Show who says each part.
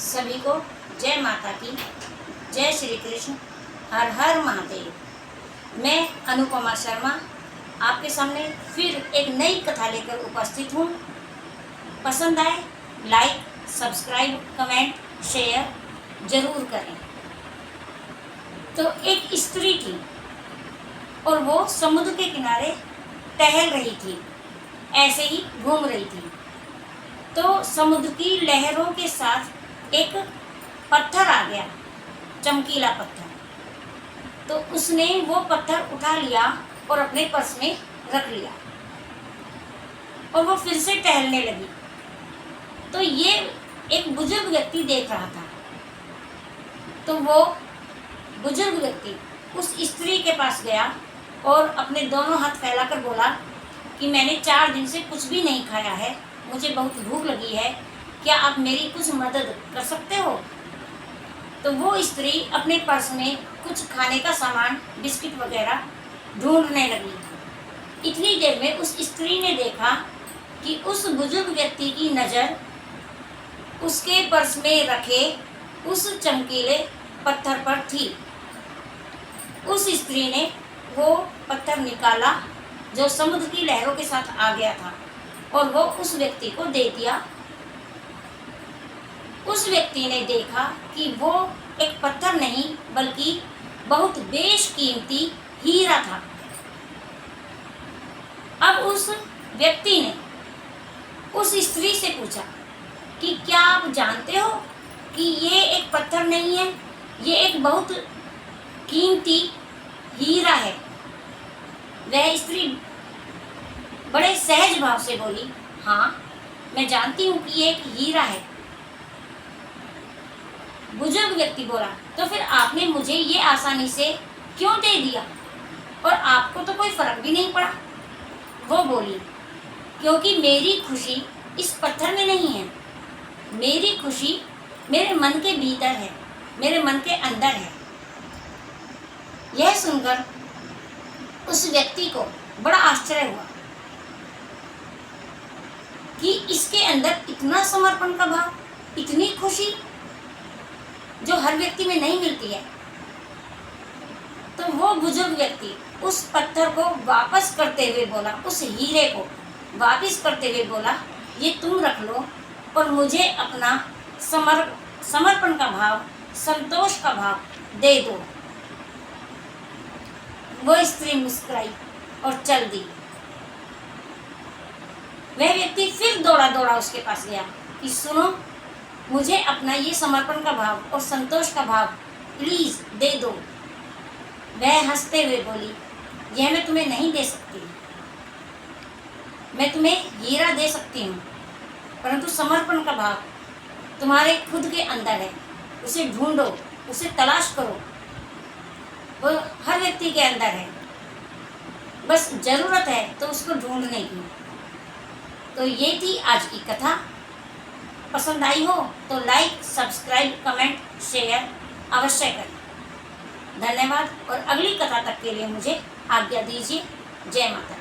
Speaker 1: सभी को जय माता की, जय श्री कृष्ण, हर हर महादेव। मैं अनुपमा शर्मा आपके सामने फिर एक नई कथा लेकर उपस्थित हूँ। पसंद आए लाइक, सब्सक्राइब, कमेंट, शेयर जरूर करें। तो एक स्त्री थी और वो समुद्र के किनारे टहल रही थी, ऐसे ही घूम रही थी। तो समुद्र की लहरों के साथ एक पत्थर आ गया, चमकीला पत्थर। तो उसने वो पत्थर उठा लिया और अपने पर्स में रख लिया और वो फिर से टहलने लगी। तो ये एक बुजुर्ग व्यक्ति देख रहा था। तो वो बुजुर्ग व्यक्ति उस स्त्री के पास गया और अपने दोनों हाथ फैलाकर बोला कि मैंने 4 दिन से कुछ भी नहीं खाया है, मुझे बहुत भूख लगी है, क्या आप मेरी कुछ मदद कर सकते हो? तो वो स्त्री अपने पर्स में कुछ खाने का सामान, बिस्किट वगैरह ढूंढने लगी। इतनी देर में उस स्त्री ने देखा कि उस बुजुर्ग व्यक्ति की नज़र उसके पर्स में रखे उस चमकीले पत्थर पर थी। उस स्त्री ने वो पत्थर निकाला जो समुद्र की लहरों के साथ आ गया था और वो उस व्यक्ति को दे दिया। उस व्यक्ति ने देखा कि वो एक पत्थर नहीं बल्कि बहुत बेशकीमती हीरा था। अब उस व्यक्ति ने उस स्त्री से पूछा कि क्या आप जानते हो कि ये एक पत्थर नहीं है, ये एक बहुत कीमती हीरा है। वह स्त्री बड़े सहज भाव से बोली, हाँ मैं जानती हूँ कि ये एक हीरा है। बुजुर्ग व्यक्ति बोला, तो फिर आपने मुझे ये आसानी से क्यों दे दिया और आपको तो कोई फर्क भी नहीं पड़ा? वो बोली, क्योंकि मेरी खुशी इस पत्थर में नहीं है, मेरी खुशी मेरे मन के भीतर है, मेरे मन के अंदर है। यह सुनकर उस व्यक्ति को बड़ा आश्चर्य हुआ कि इसके अंदर इतना समर्पण का भाव, इतनी खुशी जो हर व्यक्ति में नहीं मिलती है। तो वो बुजुर्ग व्यक्ति उस पत्थर को वापस करते हुए बोला, उस हीरे को वापस करते हुए बोला, ये तुम रख लो और मुझे अपना समर्पण का भाव, संतोष का भाव दे दो। वो स्त्री मुस्कुराई और चल दी। वह व्यक्ति फिर दौड़ा दौड़ा उसके पास गया कि सुनो, मुझे अपना ये समर्पण का भाव और संतोष का भाव प्लीज दे दो। वह हंसते हुए बोली, यह मैं तुम्हें नहीं दे सकती, मैं तुम्हें हीरा दे सकती हूँ, परंतु समर्पण का भाव तुम्हारे खुद के अंदर है, उसे ढूंढो, उसे तलाश करो, वो हर व्यक्ति के अंदर है, बस ज़रूरत है तो उसको ढूंढने की। तो ये थी आज की कथा। पसंद आई हो तो लाइक, सब्सक्राइब, कमेंट, शेयर अवश्य करें। धन्यवाद और अगली कथा तक के लिए मुझे आज्ञा दीजिए। जय माता।